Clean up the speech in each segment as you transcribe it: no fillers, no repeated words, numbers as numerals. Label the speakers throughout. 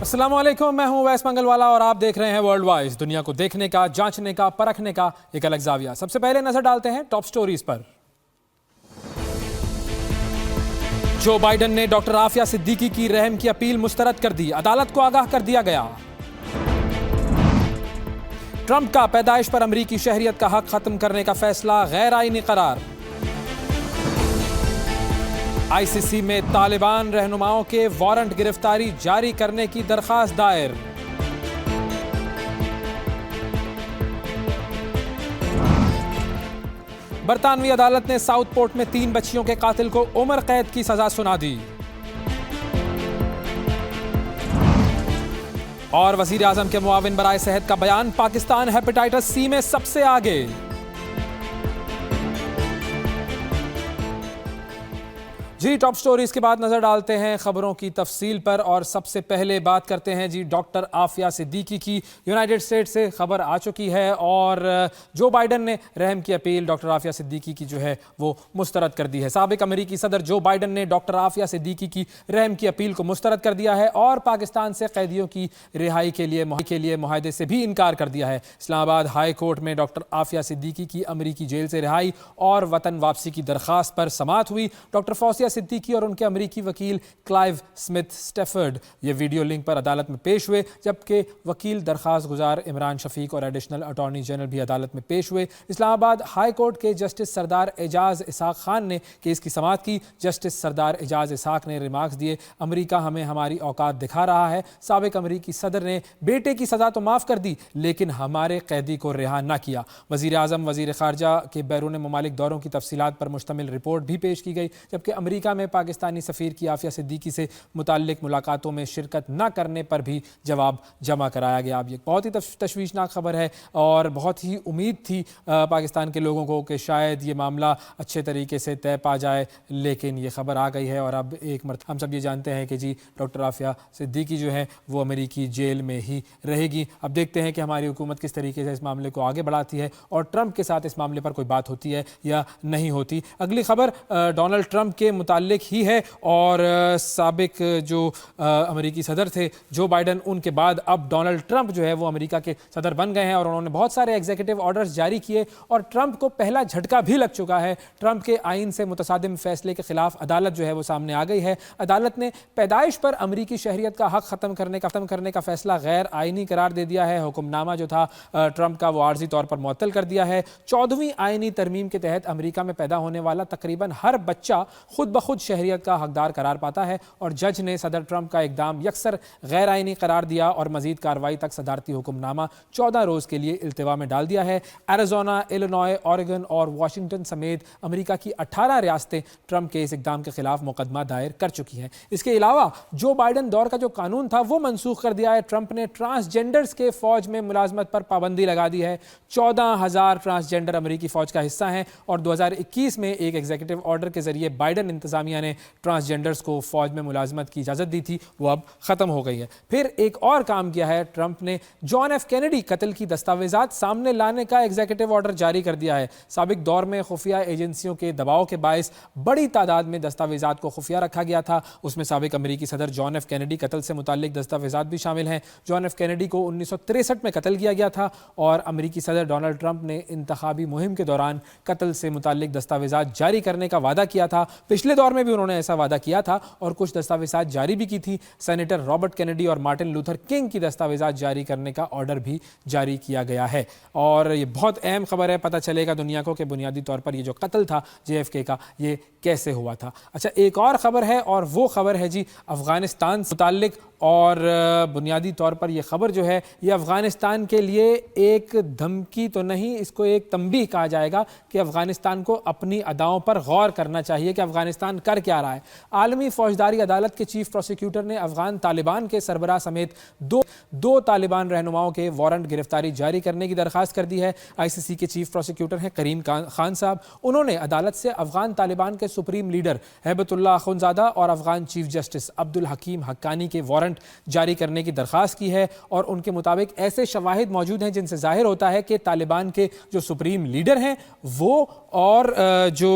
Speaker 1: अस्सलाम वालेकुम, मैं हूं वैस मंगलवाला और आप देख रहे हैं वर्ल्ड वाइज। दुनिया को देखने का, जांचने का, परखने का एक अलग जाविया। सबसे पहले नजर डालते हैं टॉप स्टोरीज पर। जो बाइडेन ने डॉक्टर आफिया सिद्दीकी की रहम की अपील मुस्तरद कर दी, अदालत को आगाह कर दिया गया। ट्रंप का पैदाइश पर अमेरिकी शहरियत का हक खत्म करने का फैसला गैर आईनी करार। आईसीसी में तालिबान रहनुमाओं के वारंट गिरफ्तारी जारी करने की दरखास्त दायर। बरतानवी अदालत ने साउथपोर्ट में 3 बच्चियों के कातिल को उम्र कैद की सजा सुना दी। और वजीर आजम के मुआविन बराए सेहत का बयान, पाकिस्तान हेपेटाइटिस सी में सबसे आगे। जी, टॉप स्टोरीज के बाद नजर डालते हैं खबरों की तफसील पर और सबसे पहले बात करते हैं जी डॉक्टर आफिया सिद्दीकी की। यूनाइटेड स्टेट्स से खबर आ चुकी है और जो बाइडेन ने रहम की अपील डॉक्टर आफिया सिद्दीकी की जो है वो मुस्तरद कर दी है। साबिक अमेरिकी सदर जो बाइडेन ने डॉक्टर आफिया सिद्दीकी की रहम की अपील को मुस्तरद कर दिया है और पाकिस्तान से कैदियों की रिहाई के लिए मुआहदे से भी इनकार कर दिया है। इस्लामाबाद हाई कोर्ट में डॉक्टर आफिया सिद्दीकी की अमेरिकी जेल से रिहाई और वतन वापसी की दरखास्त पर समाअत हुई। डॉक्टर फौसिया सिद्दीकी और उनके अमेरिकी वकील क्लाइव स्मिथ स्टेफर्ड ये वीडियो लिंक पर अदालत में पेश हुए, जबकि वकील दरखास्त गुजार इमरान शफीक और एडिशनल अटॉर्नी जनरल भी अदालत में पेश हुए। इस्लामाबाद हाई कोर्ट के जस्टिस सरदार एजाज इसाक खान ने केस की समाअत की। जस्टिस सरदार एजाज इसाक ने रिमार्क्स दिए, अमेरिका हमें हमारी औकात दिखा रहा है। साबिक अमेरिकी सदर ने बेटे की सजा तो माफ़ कर दी लेकिन हमारे कैदी को रिहा न किया। वजीर आजम वजीर खारजा के बैरून ममालिक दौरों की तफसीलात पर मुश्तमिल रिपोर्ट भी पेश की गई, जबकि अमेरिका में पाकिस्तानी सफ़ीर की आफिया सिद्दीकी से मुताल्लिक मुलाकातों में शिरकत न करने पर भी जवाब जमा कराया गया। अब ये बहुत ही तशवीशनाक खबर है और बहुत ही उम्मीद थी पाकिस्तान के लोगों को कि शायद ये मामला अच्छे तरीके से तय पा जाए, लेकिन ये खबर आ गई है और अब एक मरतबा हम सब ये जानते हैं कि जी डॉक्टर आफिया सिद्दीकी जो है वो अमेरिकी जेल में ही रहेगी। अब देखते हैं कि हमारी हुकूमत किस तरीके से इस मामले को आगे बढ़ाती है और ट्रंप के साथ इस मामले पर कोई बात होती है या नहीं होती। अगली खबर डोनाल्ड ट्रंप के मुताल्लिक ही है और साबिक जो अमेरिकी सदर थे जो बाइडेन, उनके बाद अब डोनाल्ड ट्रंप जो है वो अमेरिका के सदर बन गए हैं और उन्होंने बहुत सारे एग्जीक्यूटिव ऑर्डर्स जारी किए और ट्रंप को पहला झटका भी लग चुका है। ट्रंप के आइन से मुतसादिम फैसले के खिलाफ अदालत जो है वो सामने आ गई है। अदालत ने पैदाइश पर अमेरिकी शहरियत का हक खत्म करने का फैसला गैर आइनी करार दे दिया है। हुक्मनामा जो था ट्रंप का वो आर्जी तौर पर मुअत्तल कर दिया है। 14वीं आइनी तरमीम के तहत अमेरिका में पैदा होने वाला तकरीबन हर बच्चा खुद ब खुद शहरियत का हकदार करार पाता है और जज ने सदर ट्रंप का इकदाम यकसर गैर आइनी करार दिया और मजीद कार्रवाई तक सदारती हुक्मनामा 14 रोज के लिए इल्तिवा में डाल दिया है। एरिज़ोना, इलिनॉय, ऑरेगन और वाशिंगटन समेत अमेरिका की 18 रियासतें ट्रंप के इस इकदाम के खिलाफ मुकदमा दायर कर चुकी हैं। इसके अलावा जो बाइडेन दौर का जो कानून था वो मनसूख कर दिया है। ट्रंप ने ट्रांसजेंडर्स के फौज में मुलाजमत पर पाबंदी लगा दी है। 14,000 ट्रांसजेंडर अमेरिकी फौज का हिस्सा हैं और 2021 में एक एग्जीक्यूटिव ऑर्डर के जरिए बाइडेन इंतजामिया ने ट्रांसजेंडर्स को फौज में मुलाजमत की इजाज़त दी थी, वो अब ख़त्म हो गई है। फिर एक और काम किया है ट्रंप ने, जॉन एफ कैनेडी कत्ल की दस्तावेजात सामने लाने का एग्जीक्यूटिव ऑर्डर जारी कर दिया है। साबिक दौर में खुफिया एजेंसियों के दबाव के बायस बड़ी तादाद में दस्तावेजात को खुफिया रखा गया था। उसमें साबिक अमेरिकी सदर जॉन एफ कैनेडी कत्ल से मुताल्लिक दस्तावेजात भी शामिल हैं। जॉन एफ कैनेडी को 1963 में कत्ल किया गया था और अमेरिकी सदर डोनाल्ड ट्रंप ने इंतखाबी मुहिम के दौरान कत्ल से मुताल्लिक दस्तावेजात जारी करने का वादा किया था। पिछले दौर में भी उन्होंने ऐसा वादा किया था और कुछ दस्तावेजात जारी भी की थी। सेनेटर रॉबर्ट कैनेडी और मार्टिन लूथर किंग की दस्तावेजात जारी करने का ऑर्डर भी जारी किया गया है। और ये बहुत अहम खबर है, पता चलेगा दुनिया को कि बुनियादी तौर पर ये जो कत्ल था JFK का ये कैसे हुआ था। अच्छा, एक और खबर है और वो खबर है जी अफगानिस्तान से मुताल्लिक और बुनियादी तौर पर यह खबर जो है ये अफ़गानिस्तान के लिए एक धमकी तो नहीं, इसको एक तंबीह कहा जाएगा कि अफ़गानिस्तान को अपनी अदाओं पर गौर करना चाहिए कि अफ़गानिस्तान कर क्या रहा है। आलमी फौजदारी अदालत के चीफ प्रोसिक्यूटर ने अफ़गान तालिबान के सरबराह समेत दो तालिबान रहनुमाओं के वारंट गिरफ्तारी जारी करने की दरख्वास्त कर दी है। ICC के चीफ प्रोसिक्यूटर हैं करीम खान साहब। उन्होंने अदालत से अफ़गान तालिबान के सुप्रीम लीडर हैबतुल्लाह अखुंज़ादा और अफ़गान चीफ जस्टिस अब्दुल हकीम हक्कानी के वारंट जारी करने की दरख्वास्त की है और उनके मुताबिक ऐसे शवाहिद मौजूद हैं जिनसे जाहिर होता है कि तालिबान के जो सुप्रीम लीडर हैं वो और जो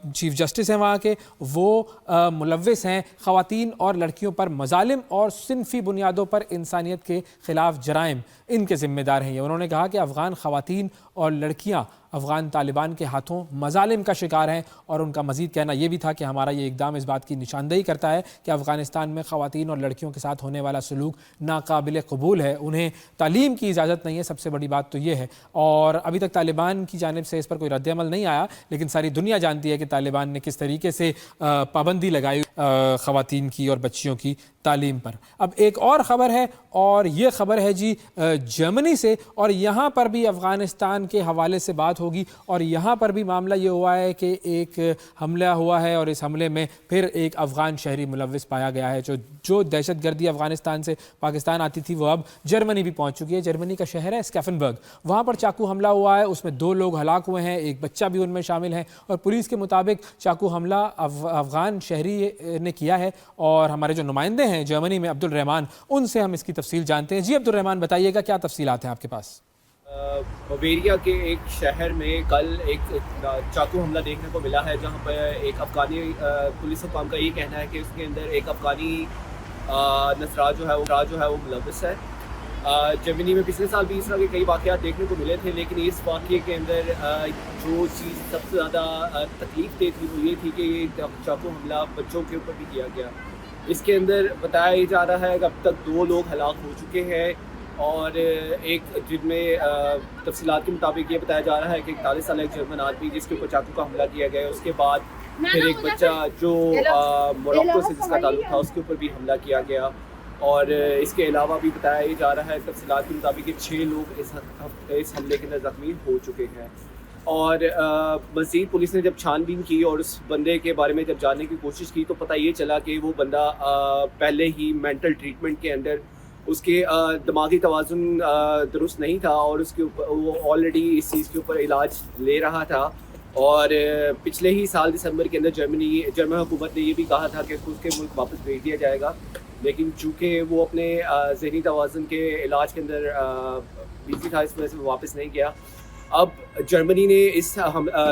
Speaker 1: चीफ जस्टिस हैं वहाँ के वो मुलव्विस हैं ख़वातीन और लड़कियों पर मजालिम और सिनफी बुनियादों पर इंसानियत के ख़िलाफ़ जराइम इनके ज़िम्मेदार हैं। उन्होंने कहा कि अफ़गान ख़वातीन और लड़कियाँ अफ़गान तालिबान के हाथों मजालिम का शिकार हैं और उनका मज़ीद कहना यह भी था कि हमारा ये इक़दाम इस बात की निशानदेही करता है कि अफ़गानिस्तान में ख़वातीन और लड़कियों के साथ होने वाला सलूक नाकाबिल कबूल है, उन्हें तालीम की इजाज़त नहीं है। सबसे बड़ी बात तो ये है। और अभी तक तालिबान की जानिब से इस पर कोई रद्द-ए-अमल नहीं आया, लेकिन सारी दुनिया जानती है कि तालिबान ने किस तरीके से पाबंदी लगाई ख़वातीन की और बच्चियों की तालीम पर। अब एक और ख़बर है और ये ख़बर है जी जर्मनी से, और यहाँ पर भी अफ़गानिस्तान के हवाले से बात होगी। और यहाँ पर भी मामला ये हुआ है कि एक हमला हुआ है और इस हमले में फिर एक अफ़गान शहरी मुलव्विस पाया गया है। जो दहशतगर्दी अफ़गानिस्तान से पाकिस्तान आती थी वो अब जर्मनी भी पहुँच चुकी है। जर्मनी का शहर है स्कैफनबर्ग, वहाँ पर चाकू हमला हुआ है, उसमें 2 लोग हलाक हुए हैं, एक बच्चा भी उनमें शामिल है। और पुलिस के मुताबिक चाकू हमला अफ़गान शहरी ने किया है। और हमारे जो नुमाइंदे हैं जर्मनी में अब्दुल रहमान, उनसे हम इसकी तफसील जानते हैं। जी अब्दुल रहमान, बताइएगा क्या तफसीलात हैं आपके पास?
Speaker 2: बवेरिया के एक शहर में कल एक चाकू हमला देखने को मिला है, जहां पर एक अफ़गानी पुलिस हुकाम का ये कहना है कि उसके अंदर एक अफ़गानी नसरा जो है वो मुलव्विस है। जर्मनी में पिछले साल भी इस तरह के कई वाक़यात देखने को मिले थे, लेकिन इस वाक़े के अंदर जो चीज़ सबसे ज़्यादा तकलीफ दे थी वो ये थी कि ये चाकू हमला बच्चों के ऊपर भी किया गया। इसके अंदर बताया जा रहा है कि अब तक 2 लोग हलाक हो चुके हैं और एक जिनमें तफसीलात के मुताबिक ये बताया जा रहा है कि 41 साल एक जर्मन आदमी जिसके ऊपर चाकू का हमला किया गया है, उसके बाद फिर एक बच्चा जो मोरक्को से जिसका ताल्लुक था उसके ऊपर भी हमला किया गया। और इसके अलावा भी बताया जा रहा है तफसीलात के मुताबिक कि 6 लोग इस हमले के अंदर ज़ख्मी हो चुके हैं। और मज़ीद पुलिस ने जब छानबीन की और उस बंदे के बारे में जब जानने की कोशिश की तो पता ये चला कि वो बंदा पहले ही मेंटल ट्रीटमेंट के अंदर उसके दिमागी तवाज़ुन दुरुस्त नहीं था और उसके ऊपर वो ऑलरेडी इस चीज़ के ऊपर इलाज ले रहा था। और पिछले ही साल दिसंबर के अंदर जर्मन हुकूमत ने ये भी कहा था कि उसके मुल्क वापस भेज दिया जाएगा, लेकिन चूँकि वो अपने ज़हनी तवाज़ुन के इलाज के अंदर बिजी था, इस वजह से वो वापस नहीं गया। अब जर्मनी ने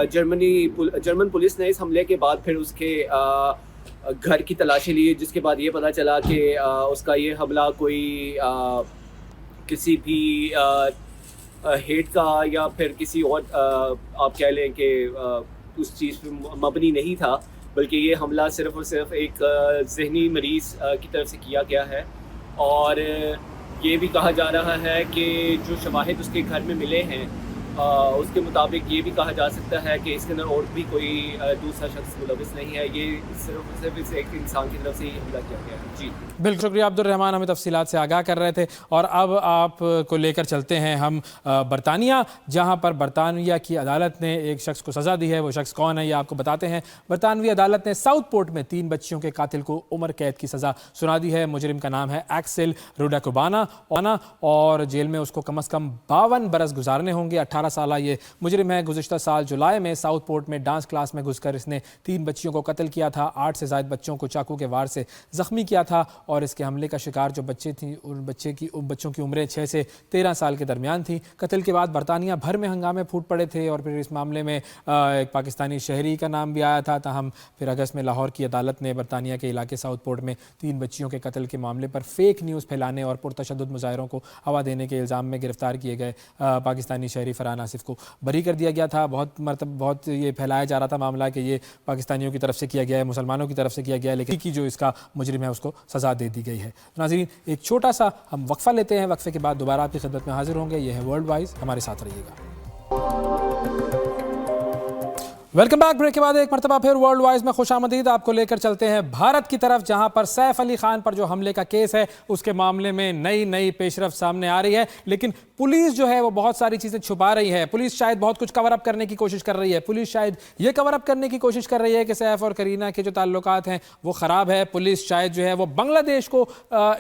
Speaker 2: जर्मन पुलिस ने इस हमले के बाद फिर उसके घर की तलाशी ली, जिसके बाद ये पता चला कि उसका ये हमला कोई किसी भी हेट का या फिर किसी और आप कह लें कि उस चीज़ पे मबनी नहीं था, बल्कि ये हमला सिर्फ़ और सिर्फ एक ज़हनी मरीज़ की तरफ से किया गया है। और ये भी कहा जा रहा है कि जो शवाहिद उसके घर में मिले हैं उसके मुताबिक ये भी कहा जा सकता है कि इसके अंदर और भी कोई दूसरा शख्स मुलविस नहीं है, ये सिर्फ एक इंसान की तरफ से ही हमला किया गया है। जी
Speaker 1: बिल्कुल शुक्रिया अब्दुल रहमान, हमें तफसीलात से आगाह कर रहे थे। और अब आपको लेकर चलते हैं हम बरतानिया, जहाँ पर बरतानिया की अदालत ने एक शख्स को सज़ा दी है। वो शख्स कौन है ये आपको बताते हैं। बरतानवी अदालत ने साउथपोर्ट में 3 बच्चियों के कातिल को उम्र कैद की सज़ा सुना दी है। मुजरिम का नाम है एक्सेल रुडाकुबाना और जेल में उसको कम अज़ कम 52 बरस गुजारने होंगे। 18 साल ये मुजरिम है। गुज़िश्ता साल जुलाई में साउथपोर्ट में डांस क्लास में घुसकर इसने 3 बच्चियों को कत्ल किया था। 8 से ज़ायद बच्चों को चाकू के वार से ज़ख्मी किया था और इसके हमले का शिकार जो बच्चे थी उन बच्चों की उम्रें 6 से 13 साल के दरमियान थी। कत्ल के बाद बरतानिया भर में हंगामे फूट पड़े थे और फिर इस मामले में एक पाकिस्तानी शहरी का नाम भी आया था। ताहम फिर अगस्त में लाहौर की अदालत ने बरतानिया के इलाके साउथपोर्ट में 3 बच्चियों के कत्ल के मामले पर फेक न्यूज़ फैलाने और पुरतशद्दुद मुजाहिरों को हवा देने के इल्ज़ाम में गिरफ्तार किए गए पाकिस्तानी शहरी फरहान आसिफ को बरी कर दिया गया था। बहुत ये फैलाया जा रहा था मामला कि ये पाकिस्तानियों की तरफ से किया गया है, मुसलमानों की तरफ से किया गया है, लेकिन की जो इसका मुजरिम है उसको सज़ा दे दी गई है। नाज़रीन, एक छोटा सा हम वक्फा लेते हैं, वक्फे के बाद दोबारा आपकी खिदमत में हाजिर होंगे। ये है वर्ल्ड वाइज, हमारे साथ रहिएगा। Welcome back. ब्रेक के बाद एक मरतबा फिर वर्ल्ड वाइज में खुशामदीद। आपको लेकर चलते हैं भारत की तरफ, जहां पर सैफ अली खान पर जो हमले का केस है उसके मामले में नई पेशरफ सामने आ रही है। लेकिन पुलिस जो है वो बहुत सारी चीज़ें छुपा रही है। पुलिस शायद बहुत कुछ कवर अप करने की कोशिश कर रही है। पुलिस शायद ये कवर अप करने की कोशिश कर रही है कि सैफ और करीना के जो ताल्लुकात हैं वो ख़राब है। पुलिस शायद जो है वो बांग्लादेश को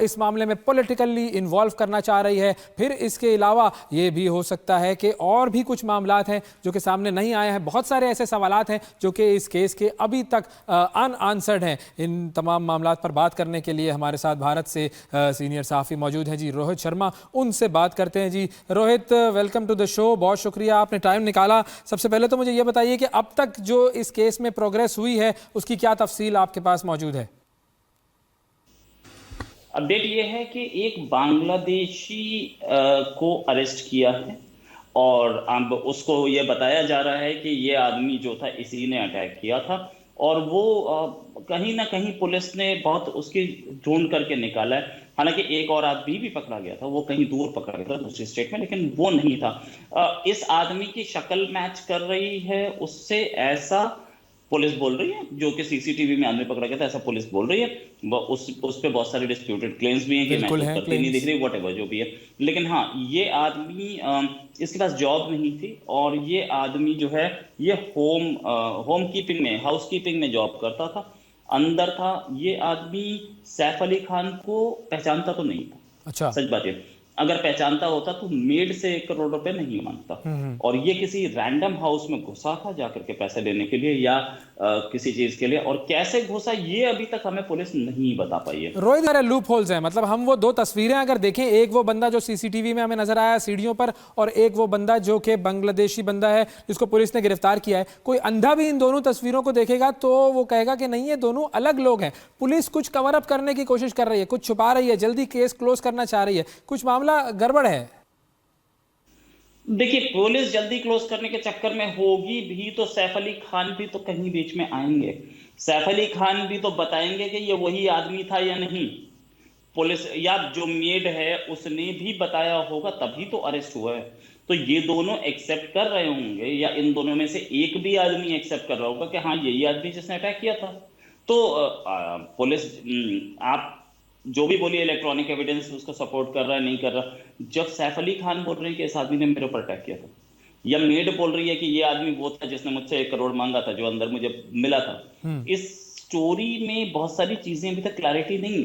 Speaker 1: इस मामले में पॉलिटिकली इन्वॉल्व करना चाह रही है। फिर इसके अलावा ये भी हो सकता है कि और भी कुछ मामलात हैं जो कि सामने नहीं आए हैं। बहुत सारे ऐसे सवाल सवालात हैं जो कि इस केस के अभी तक अनआंसर्ड हैं। इन तमाम मामलात पर बात करने के लिए हमारे साथ भारत से सीनियर सहाफ़ी मौजूद हैं जी, रोहित शर्मा। उनसे बात करते हैं जी। Rohit, welcome to the show, बहुत शुक्रिया आपने टाइम निकाला। सबसे पहले तो मुझे ये बताइए कि अब तक जो इस केस में प्रोग्रेस हुई है उसकी क्या तफसील आपके पास मौजूद है?
Speaker 3: अपडेट ये है कि एक बांग्लादेशी को अरेस्ट किया है और अब उसको ये बताया जा रहा है कि ये आदमी जो था इसी ने अटैक किया था और वो कहीं ना कहीं पुलिस ने बहुत उसकी ढूंढ करके निकाला है। हालांकि एक और आदमी भी पकड़ा गया था, वो कहीं दूर पकड़ा गया था दूसरी स्टेट में, लेकिन वो नहीं था। इस आदमी की शक्ल मैच कर रही है उससे, ऐसा पुलिस बोल रही है, जो कि सीसीटीवी में आदमी पकड़ा गया था ऐसा पुलिस बोल रही है। उस पे बहुत सारे डिस्प्यूटेड क्लेम्स भी हैं कि मैच करती नहीं दिख रही, व्हाटएवर जो भी है। लेकिन हाँ, ये आदमी इसके पास जॉब नहीं थी और ये आदमी जो है ये होम कीपिंग में, हाउस कीपिंग में जॉब करता था, अंदर था। ये आदमी सैफ अली खान को पहचानता तो नहीं था।
Speaker 1: अच्छा।
Speaker 3: सच बात है, अगर पहचानता होता तो मेड से 1 करोड़ रुपए नहीं मांगता। और ये किसी रैंडम हाउस में घुसा था जाकर के पैसे लेने के लिए या किसी चीज के लिए, और कैसे घुसा ये अभी तक हमें पुलिस नहीं बता पाई है।
Speaker 1: रोहित, सारे लूप होल्स हैं। मतलब हम वो दो तस्वीरें अगर देखें, एक वो बंदा जो सीसीटीवी में हमें नजर आया सीढ़ियों पर और एक वो बंदा जो कि बांग्लादेशी बंदा है जिसको पुलिस ने गिरफ्तार किया है, कोई अंधा भी इन दोनों तस्वीरों को देखेगा तो वो कहेगा कि नहीं, ये दोनों अलग लोग हैं। पुलिस कुछ कवर अप करने की कोशिश कर रही है, कुछ छुपा रही है, जल्दी केस क्लोज करना चाह रही है, कुछ मामला गड़बड़ है।
Speaker 3: देखिए, पुलिस जल्दी क्लोज करने के चक्कर में होगी भी तो सैफ अली खान भी तो कहीं बीच में आएंगे। सैफ अली खान भी तो बताएंगे कि ये वही आदमी था या नहीं। पुलिस या जो मेड है उसने भी बताया होगा, तभी तो अरेस्ट हुआ है। तो ये दोनों एक्सेप्ट कर रहे होंगे या इन दोनों में से एक भी आदमी एक्सेप्ट कर रहा होगा कि हाँ यही आदमी जिसने अटैक किया था। तो पुलिस आप जो भी बोलिए, इलेक्ट्रॉनिक एविडेंस उसको सपोर्ट कर रहा है नहीं कर रहा। जब सैफ अली खान बोल रहे हैं कि इस आदमी ने मेरे ऊपर अटैक किया था, या मेड बोल रही है कि ये आदमी वो था जिसने मुझसे 1 करोड़ मांगा था, जो अंदर मुझे मिला था, इस स्टोरी में बहुत सारी चीजें अभी तक क्लैरिटी नहीं है।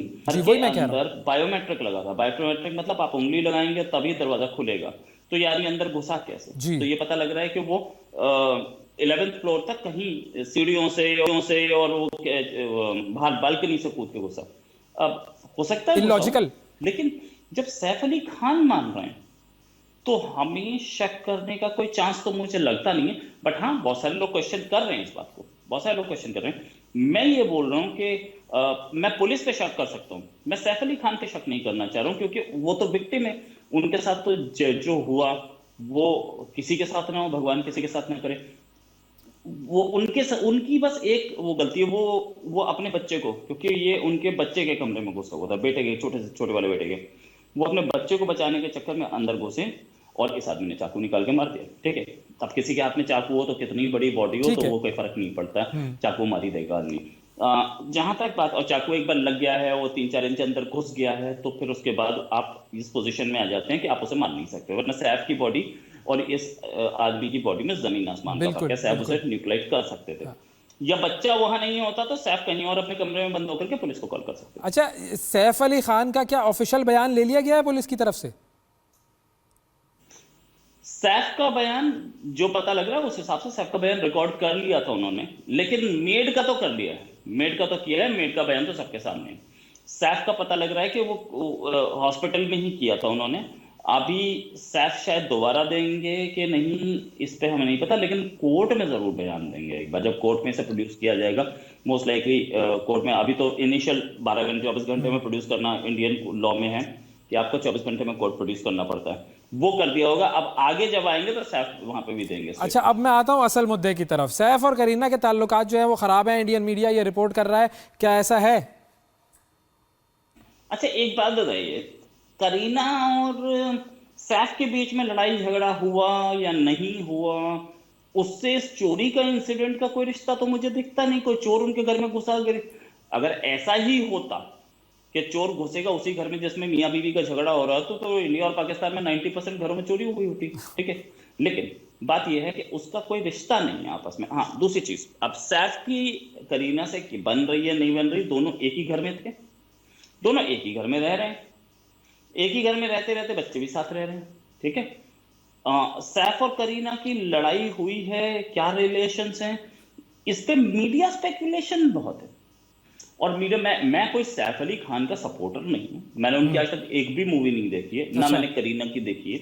Speaker 3: अंदर बायोमेट्रिक लगा था। बायोमेट्रिक मतलब आप उंगली लगाएंगे तभी दरवाजा खुलेगा। तो यार ये अंदर घुसा कैसे? तो ये पता लग रहा है कि वो 11th फ्लोर तक कहीं सीढ़ियों से और वो बाहर बालकनी से कूद के घुसा। अब हो सकता है
Speaker 1: इलॉजिकल,
Speaker 3: लेकिन जब सैफ अली खान मान रहे हैं तो हमें शक करने का कोई चांस तो मुझे लगता नहीं है। बट हाँ, बहुत सारे लोग क्वेश्चन कर रहे हैं इस बात को, बहुत सारे लोग क्वेश्चन कर रहे हैं। मैं ये बोल रहा हूं कि मैं पुलिस पे शक कर सकता हूं, मैं सैफ अली खान पे शक नहीं करना चाह रहा हूं, क्योंकि वो तो विक्टिम है। उनके साथ तो जो हुआ वो किसी के साथ ना हो, भगवान किसी के साथ ना करे। वो उनकी बस एक वो गलती है, वो अपने बच्चे को, क्योंकि ये उनके बच्चे के कमरे में घुसा हुआ था, बेटे के, छोटे वाले बेटे के, वो अपने बच्चे को बचाने के चक्कर में अंदर घुसे और इस आदमी ने चाकू निकाल के मार दिया। ठीक है, अब किसी के हाथ में चाकू हो तो कितनी बड़ी बॉडी हो तो वो कोई फर्क नहीं पड़ता, चाकू मार ही देगा आदमी। जहां तक बात, और चाकू एक बार लग गया है, वो 3-4 इंच अंदर घुस गया है, तो फिर उसके बाद आप इस पोजीशन में आ जाते हैं कि आप उसे मार नहीं सकते। वरना सैफ की बॉडी और इस आदमी की बॉडी में जमीन आसमान का फर्क है। सैफ उसे न्यूट्रलाइज कर सकते थे, या बच्चा वहां नहीं होता तो सैफ कहीं और अपने कमरे में बंद होकर के पुलिस को कॉल कर सकते थे।
Speaker 1: अच्छा, सैफ अली खान का क्या ऑफिशियल बयान ले लिया गया है पुलिस की तरफ से?
Speaker 3: सैफ का बयान जो पता लग रहा है उस हिसाब से सैफ का बयान रिकॉर्ड कर लिया था उन्होंने, लेकिन मेड का तो कर लिया है, मेड का तो किया है, मेड का बयान तो सबके सामने है। सैफ का पता लग रहा है कि वो हॉस्पिटल में ही किया था उन्होंने। अभी सैफ शायद दोबारा देंगे कि नहीं इस पे हमें नहीं पता, लेकिन कोर्ट में जरूर बयान देंगे एक बार, जब कोर्ट में से प्रोड्यूस किया जाएगा मोस्ट लाइकली। कोर्ट में अभी तो इनिशियल 12 घंटे 24 घंटे में प्रोड्यूस करना इंडियन लॉ में है कि आपको 24 घंटे में कोर्ट प्रोड्यूस करना पड़ता है, वो कर दिया होगा। अब आगे जब आएंगे तो सैफ वहां पे भी देंगे।
Speaker 1: अच्छा, अब मैं आता हूं असल मुद्दे की तरफ। सैफ और करीना के ताल्लुकात जो है वो खराब है, इंडियन मीडिया ये रिपोर्ट कर रहा है, क्या ऐसा है?
Speaker 3: अच्छा, एक बात बताइए, करीना और सैफ के बीच में लड़ाई झगड़ा हुआ या नहीं हुआ, उससे इस चोरी का इंसिडेंट का कोई रिश्ता तो मुझे दिखता नहीं। कोई चोर उनके घर में घुसा, अगर ऐसा ही होता कि चोर घुसेगा उसी घर में जिसमें मियां बीवी का झगड़ा हो रहा है, तो इंडिया और पाकिस्तान में 90% घरों में चोरी हुई होती। ठीक है, लेकिन बात यह है कि उसका कोई रिश्ता नहीं है आपस में। हाँ, दूसरी चीज, अब सैफ की करीना से बन रही है नहीं बन रही, दोनों एक ही घर में थे, दोनों एक ही घर में रह रहे हैं, एक ही घर में रहते रहते बच्चे भी साथ रह रहे हैं। ठीक है, सैफ और करीना की लड़ाई हुई है, क्या रिलेशंस हैं इस पे मीडिया स्पेकुलेशन बहुत है। और मीडिया, मैं कोई सैफ अली खान का सपोर्टर नहीं हूँ, मैंने उनकी आज तक एक भी मूवी नहीं देखी है, ना
Speaker 1: अच्छा।
Speaker 3: मैंने करीना की देखी है।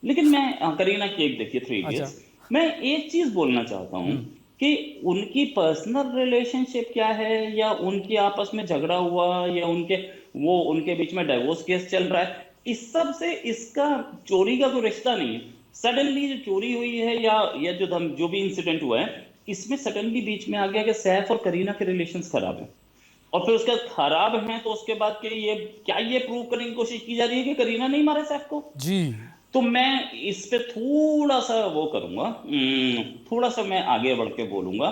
Speaker 3: लेकिन मैं करीना की एक देखी है, 3 इडियट्स।
Speaker 1: अच्छा।
Speaker 3: मैं एक चीज बोलना चाहता हूँ कि उनकी पर्सनल रिलेशनशिप क्या है, या उनकी आपस में झगड़ा हुआ, या उनके बीच में डाइवोर्स केस चल रहा है, इस सब से इसका चोरी का कोई रिश्ता नहीं है। सडनली जो चोरी हुई है, या जो भी इंसिडेंट हुआ है, इसमें सडनली बीच में आ गया कि सैफ और करीना के रिलेशंस खराब है। और फिर उसके बाद खराब है तो उसके बाद के ये प्रूव करने की कोशिश की जा रही है कि करीना नहीं मारा सैफ को।
Speaker 1: जी।
Speaker 3: तो मैं इस पे थोड़ा सा वो करूंगा, थोड़ा सा मैं आगे बढ़ के बोलूंगा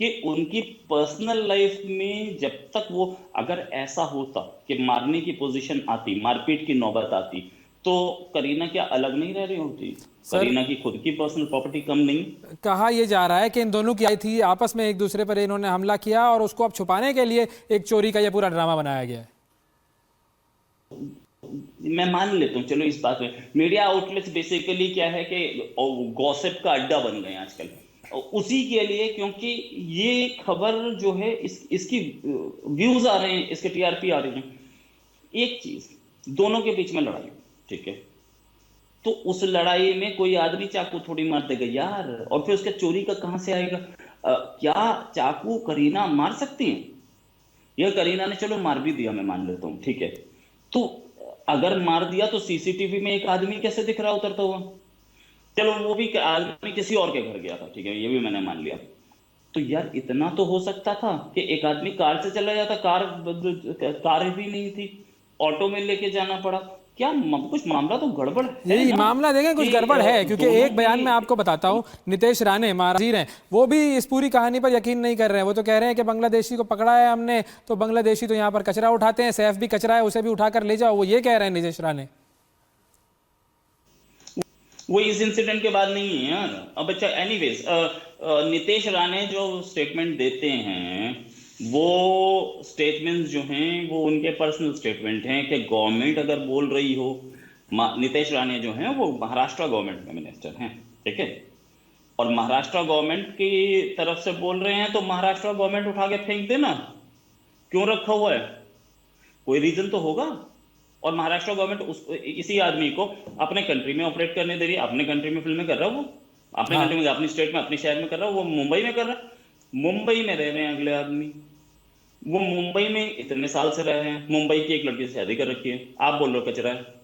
Speaker 3: कि उनकी पर्सनल लाइफ में जब तक वो, अगर ऐसा होता कि मारने की पोजीशन आती, मारपीट की नौबत आती, तो करीना क्या अलग नहीं रह रही होती?
Speaker 1: सर,
Speaker 3: करीना की खुद की पर्सनल प्रॉपर्टी कम नहीं?
Speaker 1: कहा यह जा रहा है कि इन दोनों की आई थी, आपस में एक दूसरे पर इन्होंने हमला किया और उसको अब छुपाने के लिए एक चोरी का यह पूरा ड्रामा बनाया गया है।
Speaker 3: मैं मान लेता हूँ, चलो इस बात में मीडिया आउटलेट्स बेसिकली क्या है कि गॉसिप का अड्डा बन गए आजकल, उसी के लिए, क्योंकि ये खबर जो है इसकी व्यूज आ रहे हैं, इसके टीआरपी आ रहे हैं। एक चीज, दोनों के बीच में लड़ाई, ठीक है, तो उस लड़ाई में कोई आदमी चाकू थोड़ी मार देगा यार, और फिर उसका चोरी का कहां से आएगा? क्या चाकू करीना मार सकती है? यह करीना ने चलो मार भी दिया, मैं मान लेता हूं, ठीक है, तो अगर मार दिया तो सीसीटीवी में एक आदमी कैसे दिख रहा उतरता हुआ? चलो वो भी आदमी किसी और के घर गया था, ठीक है, ये भी मैंने मान लिया। तो यार इतना तो हो सकता था कि एक आदमी कार से चला जाता, कार भी नहीं थी, ऑटो में लेके जाना पड़ा। क्या कुछ मामला तो गड़बड़ है
Speaker 1: यही
Speaker 3: ना,
Speaker 1: मामला देखें, कुछ
Speaker 3: कि
Speaker 1: गड़बड़ है, क्योंकि
Speaker 3: दोनों
Speaker 1: एक बयान
Speaker 3: की।
Speaker 1: में आपको बताता हूं, नितेश राणे महाराज हैं, वो भी इस पूरी कहानी पर यकीन नहीं कर रहे हैं। वो तो कह रहे हैं कि बांग्लादेशी को पकड़ा है हमने, तो बांग्लादेशी तो यहाँ पर कचरा उठाते हैं, सैफ भी कचरा है, उसे भी उठाकर ले जाओ, वो ये कह रहे हैं नितेश राणे।
Speaker 3: वो इस इंसिडेंट के बाद नहीं है यार। अब अच्छा, एनीवेज, नितेश राणे जो स्टेटमेंट देते हैं, वो स्टेटमेंट्स जो हैं वो उनके पर्सनल स्टेटमेंट हैं कि गवर्नमेंट अगर बोल रही हो, नितेश राणे जो हैं वो महाराष्ट्र गवर्नमेंट में मिनिस्टर हैं, ठीक है, और महाराष्ट्र गवर्नमेंट की तरफ से बोल रहे हैं, तो महाराष्ट्र गवर्नमेंट उठा के फेंक देना, क्यों रखा हुआ है? कोई रीजन तो होगा। और महाराष्ट्र गवर्नमेंट इसी आदमी को अपने कंट्री में ऑपरेट करने दे रही है, अपने कंट्री में फिल्में कर रहा है, वो अपने
Speaker 1: हाँ।
Speaker 3: कंट्री में, अपनी स्टेट में, अपने शहर में कर रहा है, वो मुंबई में कर रहा है। मुंबई में रह रहे हैं अगले आदमी, वो मुंबई में इतने साल से रहे हैं, मुंबई की एक लड़की से शादी कर रखी है, आप बोल रहे हो कचरा है।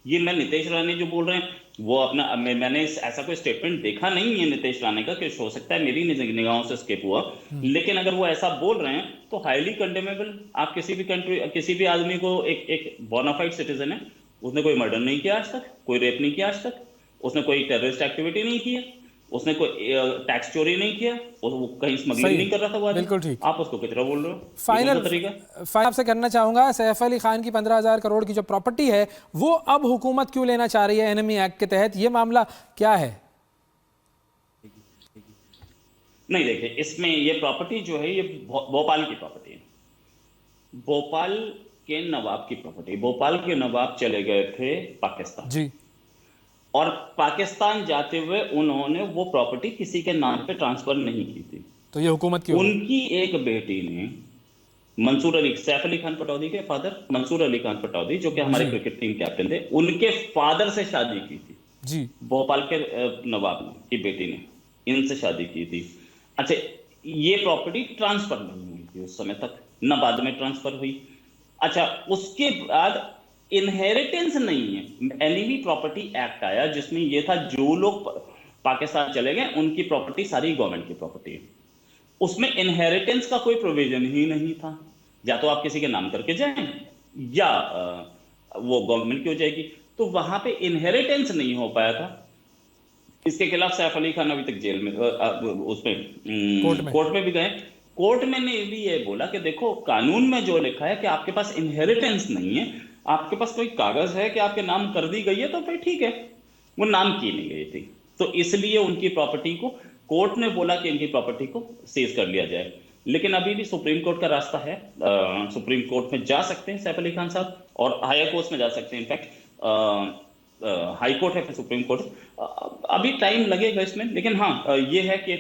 Speaker 3: ये मैं नितेश राणे जो बोल रहे हैं वो अपना, मैंने ऐसा कोई स्टेटमेंट देखा नहीं है नितेश राणे का, कि हो सकता है मेरी निगाहों से स्किप हुआ, लेकिन अगर वो ऐसा बोल रहे हैं तो हाईली कंडेमेबल। आप किसी भी कंट्री, किसी भी आदमी को, एक बोनाफाइड सिटीजन है, उसने कोई मर्डर नहीं किया आज तक, कोई रेप नहीं किया आज तक, उसने कोई टेररिस्ट एक्टिविटी नहीं की है, उसने कोई टैक्स चोरी नहीं किया, और वो कहीं स्मगलिंग नहीं कर रहा था वो आदमी,
Speaker 1: बिल्कुल ठीक।
Speaker 3: आप उसको कचरा बोल रहे हो?
Speaker 1: फाइनल
Speaker 3: तरीका।
Speaker 1: आपसे करना चाहूंगा, सैफ अली खान की 15,000 करोड़ की जो प्रॉपर्टी है वो अब हुकूमत क्यों लेना चाह रही है एनएमई एक्ट के तहत, ये मामला क्या है?
Speaker 3: नहीं देखिए, इसमें ये प्रॉपर्टी जो है ये भोपाल की प्रॉपर्टी है, भोपाल के नवाब की प्रॉपर्टी। भोपाल के नवाब चले गए थे पाकिस्तान
Speaker 1: जी।
Speaker 3: और पाकिस्तान जाते हुए उन्होंने वो प्रॉपर्टी किसी के नाम पे ट्रांसफर नहीं की थी,
Speaker 1: तो ये हुकूमत की होगी।
Speaker 3: उनकी एक बेटी ने, मंसूर अली, सैफ अली खान पटौदी के फादर मंसूर अली खान पटौदी, जो कि हमारे क्रिकेट टीम कैप्टन थे, उनके फादर से शादी की थी
Speaker 1: जी।
Speaker 3: भोपाल के नवाब ने, की बेटी ने इनसे शादी की थी। अच्छा, ये प्रॉपर्टी ट्रांसफर नहीं हुई थी उस समय तक, न बाद में ट्रांसफर हुई। अच्छा, उसके बाद इनहेरिटेंस नहीं है, एनिमी प्रॉपर्टी एक्ट आया जिसमें यह था जो लोग पाकिस्तान चले गए उनकी प्रॉपर्टी सारी गवर्नमेंट की प्रॉपर्टी है, उसमें इनहेरिटेंस का कोई प्रोविजन ही नहीं था। या तो आप किसी के नाम करके जाएं या वो गवर्नमेंट की हो जाएगी, तो वहां पे इनहेरिटेंस नहीं हो पाया था। इसके खिलाफ सैफ अली खान अभी तक जेल में, उसमें कोर्ट में भी गए, कोर्ट में ने भी ये बोला कि देखो कानून में जो लिखा है कि आपके पास इनहेरिटेंस नहीं है, आपके पास कोई कागज है कि आपके नाम कर दी गई है, तो फिर ठीक है, वो नाम की नहीं गई थी, तो इसलिए उनकी प्रॉपर्टी को कोर्ट ने बोला कि इनकी प्रॉपर्टी को सीज कर लिया जाए। लेकिन अभी भी सुप्रीम कोर्ट का रास्ता है, सुप्रीम कोर्ट में जा सकते हैं सैफ अली खान साहब, और हायर कोर्ट में जा सकते हैं, इनफैक्ट हाई कोर्ट है फिर सुप्रीम कोर्ट, अभी टाइम लगेगा इसमें। लेकिन हाँ, ये है कि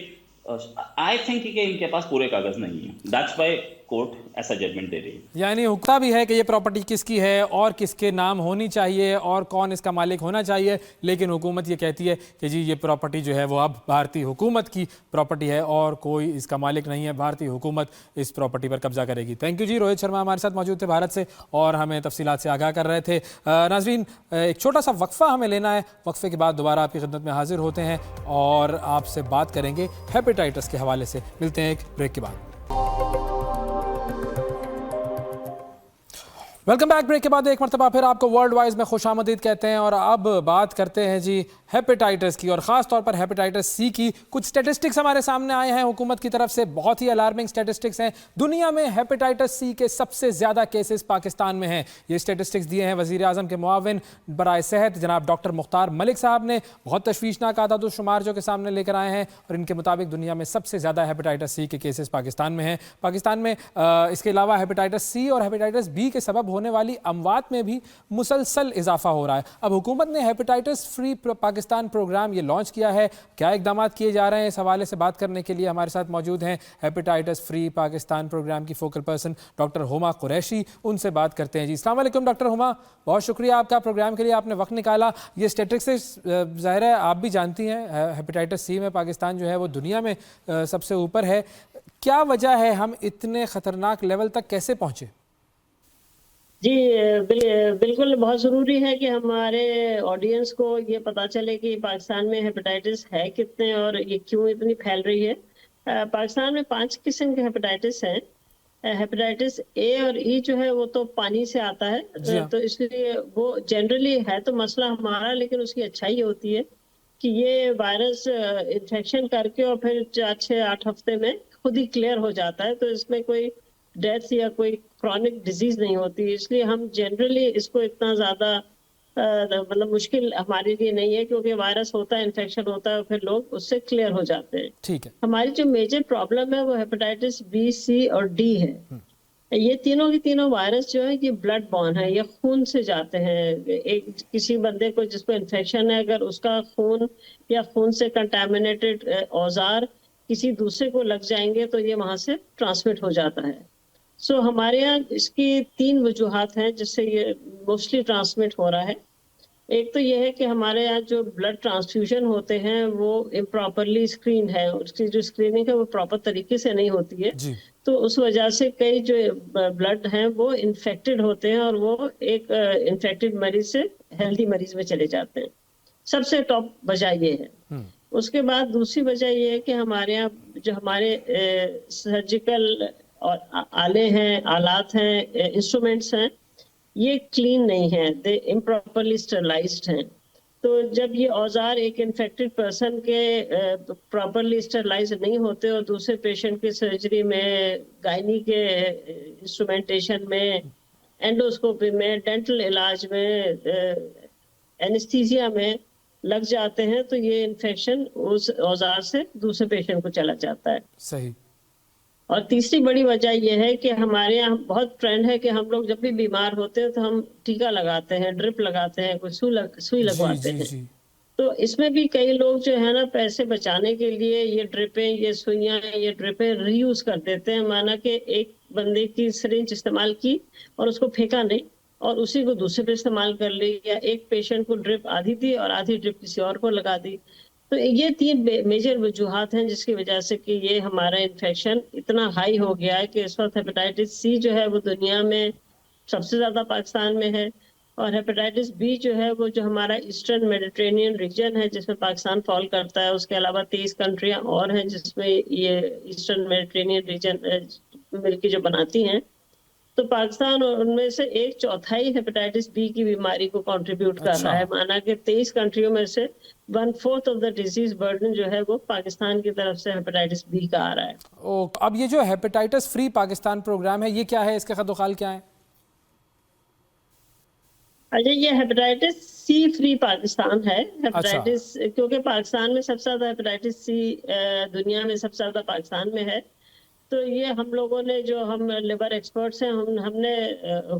Speaker 3: आई थिंक कि इनके पास पूरे कागज नहीं है, दैट्स व्हाई कोर्ट ऐसा जजमेंट दे रही है।
Speaker 1: यानी हुक्का भी है कि ये प्रॉपर्टी किसकी है और किसके नाम होनी चाहिए और कौन इसका मालिक होना चाहिए, लेकिन हुकूमत ये कहती है कि जी ये प्रॉपर्टी जो है वो अब भारतीय हुकूमत की प्रॉपर्टी है और कोई इसका मालिक नहीं है, भारतीय हुकूमत इस प्रॉपर्टी पर कब्जा करेगी। थैंक यू जी। रोहित शर्मा हमारे साथ मौजूद थे भारत से और हमें तफसीलात से आगाह कर रहे थे। नाज़रीन, एक छोटा सा वक्फा हमें लेना है, वक्फे के बाद दोबारा आपकी खिदमत में हाजिर होते हैं और आपसे बात करेंगे हेपेटाइटिस के हवाले से। मिलते हैं एक ब्रेक के बाद। Welcome back. ब्रेक के बाद एक मरतबा फिर आपको वर्ल्ड वाइज में खुशामदीद कहते हैं और अब बात करते हैं जी हेपेटाइटिस की और ख़ास तौर पर हेपेटाइटिस सी की। कुछ स्टैटिस्टिक्स हमारे सामने आए हैं हुकूमत की तरफ से, बहुत ही अलार्मिंग स्टैटिस्टिक्स हैं। दुनिया में हेपेटाइटिस सी के सबसे ज़्यादा केसेस पाकिस्तान में हैं। ये स्टैटिस्टिक्स दिए हैं वज़ीर आज़म के मुआविन बराए सेहत जनाब डॉक्टर मुख्तार मलिक साहब ने। बहुत तशवीशनाक आदाद-ओ-शुमार जो के सामने लेकर आए हैं और इनके मुताबिक दुनिया में सबसे ज़्यादा हेपेटाइटिस सी के केसेस पाकिस्तान में हैं। पाकिस्तान में इसके अलावा हेपेटाइटिस सी और हेपेटाइटिस बी के सबब होने वाली अमवात में भी मुसलसल इजाफा हो रहा है। अब हुकूमत ने हेपेटाइटिस फ्री पाकिस्तान प्रोग्राम ये लॉन्च किया है। क्या इकदाम किए जा रहे हैं, इस हवाले से बात करने के लिए हमारे साथ मौजूद हैं हेपेटाइटिस फ्री पाकिस्तान प्रोग्राम की focal person doctor Huma Qureshi. उनसे बात करते हैं जी। अस्सलाम वालेकुम डॉक्टर हुमा, बहुत शुक्रिया आपका प्रोग्राम के लिए, आपने वक्त निकाला। ये स्टैटिस्टिक्स ज़ाहिर है आप भी जानती हैं, हेपेटाइटिस सी में पाकिस्तान जो है वो दुनिया में सबसे ऊपर है। क्या वजह है, हम इतने ख़तरनाक लेवल तक कैसे पहुँचे?
Speaker 4: जी बिल्कुल बहुत ज़रूरी है कि हमारे ऑडियंस को ये पता चले कि पाकिस्तान में हेपेटाइटिस है कितने और ये क्यों इतनी फैल रही है। पाकिस्तान में 5 किस्म के हेपेटाइटिस हैं। हेपेटाइटिस ए और ई जो है वो तो पानी से आता है, तो इसलिए वो जनरली है तो मसला हमारा, लेकिन उसकी अच्छाई ये होती है कि ये वायरस इन्फेक्शन करके और फिर 4-6-8 हफ्ते में खुद ही क्लियर हो जाता है, तो इसमें कोई डेथ या कोई क्रॉनिक डिजीज नहीं होती। इसलिए हम जनरली इसको इतना ज़्यादा मतलब मुश्किल हमारे लिए नहीं है, क्योंकि वायरस होता है, इन्फेक्शन होता है, फिर लोग उससे क्लियर हो जाते हैं।
Speaker 1: ठीक है।
Speaker 4: हमारी जो मेजर प्रॉब्लम है वो हेपेटाइटिस बी, सी और डी है। ये तीनों की तीनों वायरस जो है ये ब्लड बॉर्न है, ये खून से जाते हैं। एक किसी बंदे को जिसको इन्फेक्शन है, अगर उसका खून या खून से कंटामिनेटेड औजार किसी दूसरे को लग जाएंगे तो ये वहां से ट्रांसमिट हो जाता है। सो हमारे यहाँ इसकी 3 वजूहात हैं जिससे ये मोस्टली ट्रांसमिट हो रहा है। एक तो ये है कि हमारे यहाँ जो ब्लड ट्रांसफ्यूजन होते हैं वो इम्प्रॉपरली स्क्रीन है, उसकी जो स्क्रीनिंग है वो प्रॉपर तरीके से नहीं होती है
Speaker 1: जी।
Speaker 4: तो उस वजह से कई जो ब्लड हैं वो इन्फेक्टेड होते हैं और वो एक इन्फेक्टेड मरीज से हेल्दी मरीज में चले जाते हैं। सबसे टॉप वजह ये है। उसके बाद दूसरी वजह ये है कि हमारे यहाँ जो हमारे सर्जिकल और आले हैं, आलात हैं, इंस्ट्रूमेंट्स हैं, ये क्लीन नहीं है, दे इम्प्रॉपरली स्टरलाइज्ड हैं। तो जब ये औजार एक इन्फेक्टेड पर्सन के प्रॉपरली स्टरलाइज नहीं होते और दूसरे पेशेंट की सर्जरी में, गायनी के इंस्ट्रूमेंटेशन में, एंडोस्कोपी में, डेंटल इलाज में, एनेस्थीसिया में लग जाते हैं, तो ये इन्फेक्शन उस औजार से दूसरे पेशेंट को चला जाता है।
Speaker 1: सही।
Speaker 4: और तीसरी बड़ी वजह यह है कि हमारे यहाँ बहुत ट्रेंड है कि हम लोग जब भी बीमार होते हैं तो हम टीका लगाते हैं, ड्रिप लगाते हैं, कोई सुई लगवाते हैं। तो इसमें भी कई लोग जो है ना पैसे बचाने के लिए ये ड्रिपें, ये सुइयां, ये ड्रिपें रीयूज कर देते हैं। माना कि एक बंदे की सिरिंज इस्तेमाल की और उसको फेंका नहीं और उसी को दूसरे पे इस्तेमाल कर ली, या एक पेशेंट को ड्रिप आधी दी और आधी ड्रिप किसी और को लगा दी। तो ये 3 मेजर वजूहात हैं जिसकी वजह से कि ये हमारा इन्फेक्शन इतना हाई हो गया है कि इस वक्त हेपेटाइटिस सी जो है वो दुनिया में सबसे ज़्यादा पाकिस्तान में है, और हेपेटाइटिस बी जो है वो जो हमारा ईस्टर्न मेडिटेरेनियन रीजन है जिसमें पाकिस्तान फॉल करता है, उसके अलावा 23 कंट्रियाँ और हैं जिसमें ये ईस्टर्न मेडिटेरेनियन रीजन मिलकर जो बनाती हैं। तो पाकिस्तान उनमें से 1/4 हेपेटाइटिस बी की बीमारी को कंट्रीब्यूट कर रहा है। माना कि 23 कंट्रियों में से 1/4 ऑफ द डिजीज बर्डन जो है वो पाकिस्तान की तरफ से हेपेटाइटिस बी का आ रहा है।
Speaker 1: अब ये जो हेपेटाइटिस फ्री पाकिस्तान प्रोग्राम है ये क्या है, इसके खदोखाल क्या है?
Speaker 4: अच्छा, ये हेपेटाइटिस सी फ्री पाकिस्तान है। हेपेटाइटिस क्योंकि पाकिस्तान में सबसे ज्यादा हेपेटाइटिस सी दुनिया में सबसे ज्यादा पाकिस्तान में है, तो ये हम लोगों ने जो हम लिवर एक्सपर्ट्स हैं हमने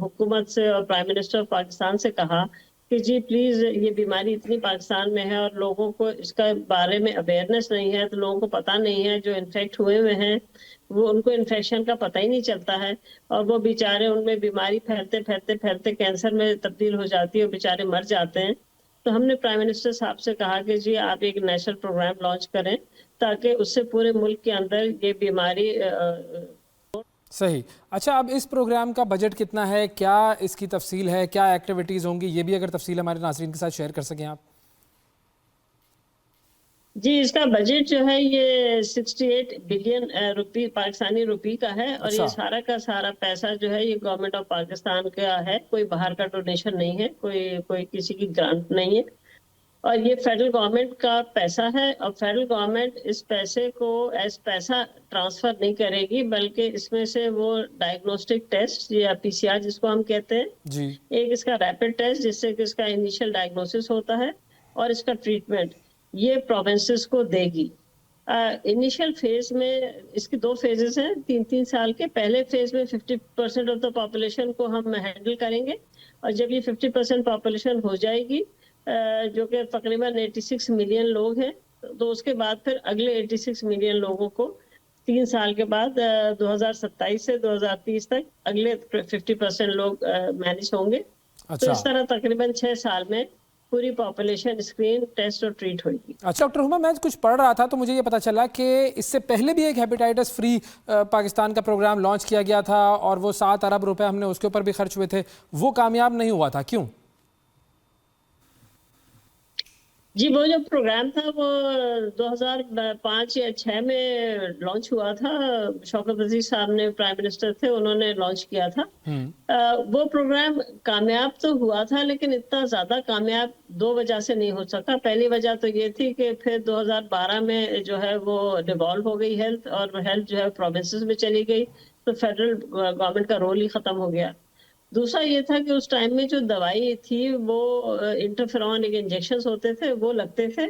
Speaker 4: हुकूमत से और प्राइम मिनिस्टर ऑफ पाकिस्तान से कहा कि जी प्लीज ये बीमारी इतनी पाकिस्तान में है और लोगों को इसका बारे में अवेयरनेस नहीं है, तो लोगों को पता नहीं है, जो इन्फेक्ट हुए हुए हैं वो उनको इन्फेक्शन का पता ही नहीं चलता है, और वो बेचारे उनमें बीमारी फैलते फैलते फैलते कैंसर में तब्दील हो जाती है और बेचारे मर जाते हैं। तो हमने प्राइम मिनिस्टर साहब से कहा कि जी आप एक नेशनल प्रोग्राम लॉन्च करें ताकि उससे पूरे मुल्क के अंदर ये बीमारी
Speaker 1: सही। अच्छा, अब इस प्रोग्राम का बजट कितना है, क्या इसकी तफसील है, क्या एक्टिविटीज़ होंगी, ये भी अगर तफसील हमारे नाज़रीन के साथ शेयर कर सकें आप।
Speaker 4: जी, इसका बजट जो है ये 68 बिलियन रुपी पाकिस्तानी रुपी का है, और ये
Speaker 1: अच्छा।
Speaker 4: सारा का सारा पैसा जो है ये गवर्नमेंट ऑफ पाकिस्तान का है, कोई बाहर का डोनेशन नहीं है, कोई कोई किसी की ग्रांट नहीं है, और ये फेडरल गवर्नमेंट का पैसा है। और फेडरल गवर्नमेंट इस पैसे को एज पैसा ट्रांसफर नहीं करेगी, बल्कि इसमें से वो डायग्नोस्टिक टेस्ट या पीसीआर जिसको हम कहते हैं,
Speaker 1: जी।
Speaker 4: एक इसका रैपिड टेस्ट जिससे कि इसका इनिशियल डायग्नोसिस होता है, और इसका ट्रीटमेंट ये प्रोविंसेस को देगी। इनिशियल फेज में इसकी 2 फेजेस हैं, 3-3 साल के। पहले फेज में 50% ऑफ द पॉपुलेशन को हम हैंडल करेंगे, और जब ये 50% पॉपुलेशन हो जाएगी, जो कि तकरीबन 86 मिलियन लोग हैं, तो उसके बाद फिर अगले 86 मिलियन लोगों को 3 साल के बाद 2027 से 2030 तक अगले 50% लोग मैनेज होंगे। तो
Speaker 1: अच्छा।
Speaker 4: इस तरह तकरीबन 6 साल में पूरी पॉपुलेशन स्क्रीन, टेस्ट और ट्रीट होगी।
Speaker 1: अच्छा डॉक्टर हुमा, मैं कुछ पढ़ रहा था तो मुझे ये पता चला कि इससे पहले भी एक हेपेटाइटिस फ्री पाकिस्तान का प्रोग्राम लॉन्च किया गया था, और वो 7 अरब रुपए हमने उसके ऊपर भी खर्च हुए थे, वो कामयाब नहीं हुआ था, क्यों?
Speaker 4: जी, वो जो प्रोग्राम था वो 2005 या 6 में लॉन्च हुआ था। शौकत अजीज साहब ने प्राइम मिनिस्टर थे, उन्होंने लॉन्च किया था। वो प्रोग्राम कामयाब तो हुआ था, लेकिन इतना ज्यादा कामयाब 2 वजह से नहीं हो सका। पहली वजह तो ये थी कि फिर 2012 में जो है वो डिवॉल्व हो गई हेल्थ, और हेल्थ जो है प्रोविंसेस में चली गई, तो फेडरल गवर्नमेंट का रोल ही खत्म हो गया। दूसरा ये था कि उस टाइम में जो दवाई थी वो इंटरफेरॉन एक इंजेक्शन होते थे, वो लगते थे,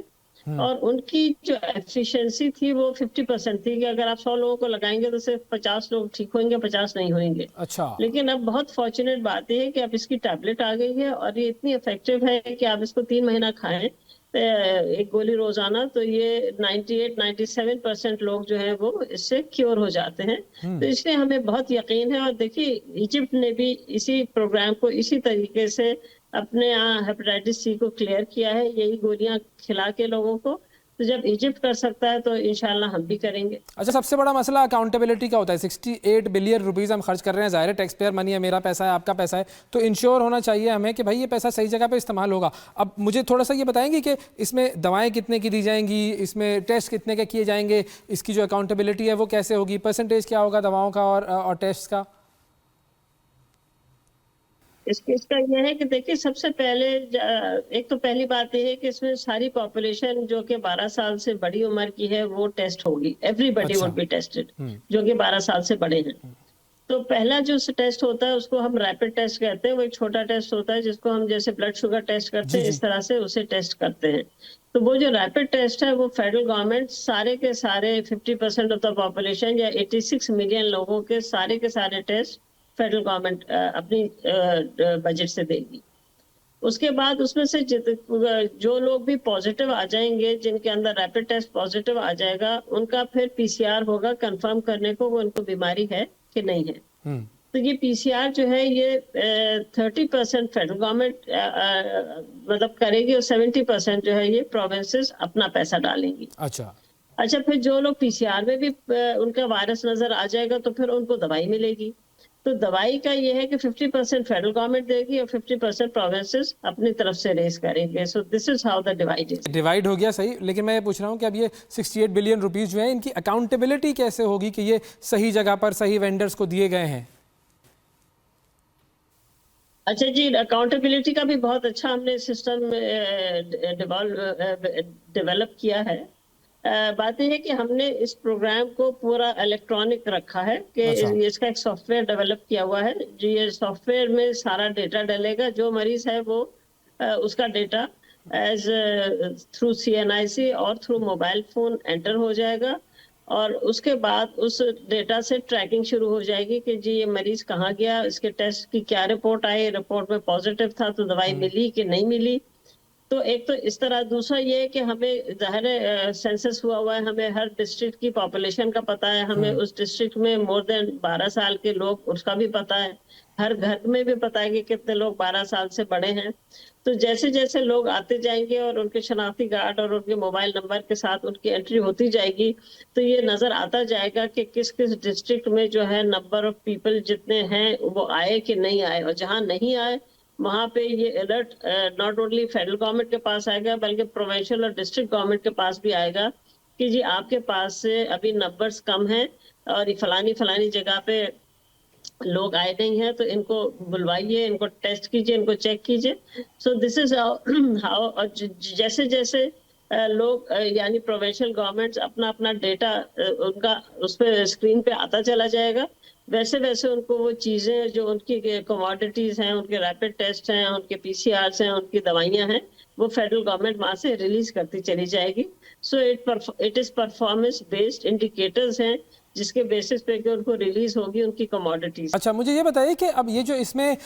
Speaker 4: और उनकी जो एफिशिएंसी थी वो 50% थी, कि अगर आप 100 लोगों को लगाएंगे तो सिर्फ 50 लोग ठीक होंगे, 50 नहीं होंगे।
Speaker 1: अच्छा।
Speaker 4: लेकिन अब बहुत फॉर्चुनेट बात यह है कि अब इसकी टैबलेट आ गई है, और ये इतनी इफेक्टिव है कि आप इसको 3 महीना खाएं, एक गोली रोजाना, तो ये 98-97% लोग जो है वो इससे क्योर हो जाते हैं। तो इसलिए हमें बहुत यकीन है। और देखिए, इजिप्ट ने भी इसी प्रोग्राम को इसी तरीके से अपने यहाँ हेपेटाइटिस सी को क्लियर किया है, यही गोलियां खिला के लोगों को। तो जब इजिप्ट कर सकता है तो इंशाल्लाह हम भी करेंगे।
Speaker 1: अच्छा, सबसे बड़ा मसला अकाउंटेबिलिटी का होता है। 68 बिलियन रुपीस हम खर्च कर रहे हैं, ज़ाहिर है टैक्स पेयर मनी है, मेरा पैसा है, आपका पैसा है, तो इंश्योर होना चाहिए हमें कि भाई ये पैसा सही जगह पे इस्तेमाल होगा। अब मुझे थोड़ा सा ये बताएंगे कि इसमें दवाएं कितने की दी जाएंगी, इसमें टेस्ट कितने के किए जाएंगे, इसकी जो अकाउंटेबिलिटी है वो कैसे होगी, परसेंटेज क्या होगा दवाओं का और टेस्ट का?
Speaker 4: इसका यह है कि देखिए, सबसे पहले एक तो पहली बात यह है कि इसमें सारी पॉपुलेशन जो कि 12 साल से बड़ी उम्र की है वो टेस्ट होगी। एवरीबडी वुड बी टेस्टेड जो कि 12 साल से बड़े हैं। तो पहला जो टेस्ट होता है उसको हम रैपिड टेस्ट कहते हैं। वो एक छोटा टेस्ट होता है जिसको हम जैसे ब्लड शुगर टेस्ट करते हैं, इस तरह से उसे टेस्ट करते हैं। तो वो जो रैपिड टेस्ट है वो फेडरल गवर्नमेंट सारे के सारे 50% ऑफ द पॉपुलेशन या 86 मिलियन लोगों के सारे टेस्ट फेडरल गवर्नमेंट अपनी बजट से देगी। उसके बाद उसमें से जो लोग भी पॉजिटिव आ जाएंगे, जिनके अंदर रैपिड टेस्ट पॉजिटिव आ जाएगा, उनका फिर पीसीआर होगा कंफर्म करने को वो उनको बीमारी है कि नहीं है। तो ये पीसीआर जो है ये 30% फेडरल गवर्नमेंट मतलब करेगी, और 70% जो है ये प्रोविंसेस अपना पैसा डालेंगी। अच्छा, फिर जो लोग पीसीआर में भी उनका वायरस नजर आ जाएगा तो फिर उनको दवाई मिलेगी। तो दवाई का ये है कि 50% फेडरल गवर्नमेंट देगी और 50% प्रोविंसेस अपनी तरफ से रेस करेंगे। So this is how the divide is.
Speaker 1: Divide हो गया, सही। लेकिन मैं ये पूछ रहा हूँ कि अब ये 68 बिलियन रुपीस जो है, इनकी अकाउंटेबिलिटी कैसे होगी कि ये सही जगह पर सही वेंडर्स को दिए गए हैं?
Speaker 4: अच्छा जी, अकाउंटेबिलिटी का भी बहुत अच्छा हमने सिस्टम डेवलप किया है। बात यह है कि हमने इस प्रोग्राम को पूरा इलेक्ट्रॉनिक रखा है कि इसका एक सॉफ्टवेयर डेवलप किया हुआ है। जो ये सॉफ्टवेयर में सारा डेटा डलेगा, जो मरीज है वो उसका डेटा एज थ्रू CNIC और थ्रू मोबाइल फोन एंटर हो जाएगा। और उसके बाद उस डेटा से ट्रैकिंग शुरू हो जाएगी कि जी ये मरीज कहाँ गया, इसके टेस्ट की क्या रिपोर्ट आई, रिपोर्ट में पॉजिटिव था तो दवाई मिली कि नहीं मिली। तो एक तो इस तरह, दूसरा ये है कि हमें ज़ाहिर है सेंसस हुआ है, हमें हर डिस्ट्रिक्ट की पॉपुलेशन का पता है, हमें उस डिस्ट्रिक्ट में मोर देन 12 साल के लोग उसका भी पता है, हर घर में भी पता है कि कितने लोग 12 साल से बड़े हैं। तो जैसे जैसे लोग आते जाएंगे और उनके शनाख्ती कार्ड और उनके मोबाइल नंबर के साथ उनकी एंट्री होती जाएगी, तो ये नजर आता जाएगा कि किस किस डिस्ट्रिक्ट में जो है नंबर ऑफ पीपल जितने हैं वो आए कि नहीं आए, और जहां नहीं आए वहां पे ये alert not only federal government के पास आएगा बल्कि प्रोविंशियल और डिस्ट्रिक्ट गवर्नमेंट के पास भी आएगा कि जी आपके पास से अभी नंबर्स कम हैं और फलानी फलानी जगह पे लोग आए नहीं हैं, तो इनको बुलवाइए, इनको टेस्ट कीजिए, इनको चेक कीजिए। सो दिस इज हाउ और जैसे जैसे लोग यानी प्रोविंशियल गवर्नमेंट्स अपना अपना डेटा उनका उस पर स्क्रीन पे आता चला जाएगा, वैसे वैसे उनको वो चीजें जो उनकी कमोडिटीज हैं, उनके रैपिड टेस्ट हैं, उनके पीसीआरस हैं, उनकी दवाइयां हैं, वो फेडरल गवर्नमेंट वहां से रिलीज करती चली जाएगी। So it is performance based indicators हैं जिसके बेसिस पे कि उनको रिलीज होगी उनकी कमोडिटीज।
Speaker 1: अच्छा, मुझे ये बताइए कि अब ये जो इसमें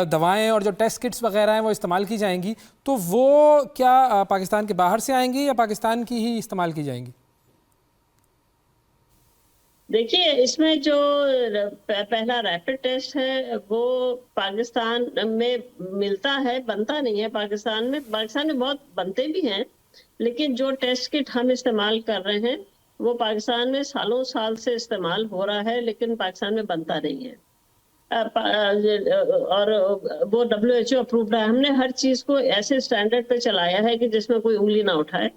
Speaker 1: दवाएं और जो टेस्ट किट्स वगैरह हैं वो इस्तेमाल की जाएंगी, तो वो क्या पाकिस्तान के बाहर से आएंगी या पाकिस्तान की ही इस्तेमाल की जाएंगी?
Speaker 4: देखिए, इसमें जो पहला रैपिड टेस्ट है वो पाकिस्तान में मिलता है, बनता नहीं है पाकिस्तान में। पाकिस्तान में बहुत बनते भी हैं, लेकिन जो टेस्ट किट हम इस्तेमाल कर रहे हैं वो पाकिस्तान में सालों साल से इस्तेमाल हो रहा है, लेकिन पाकिस्तान में बनता नहीं है। और वो WHO अप्रूव्ड है। हमने हर चीज को ऐसे स्टैंडर्ड पे चलाया है कि जिसमें कोई उंगली ना उठाए।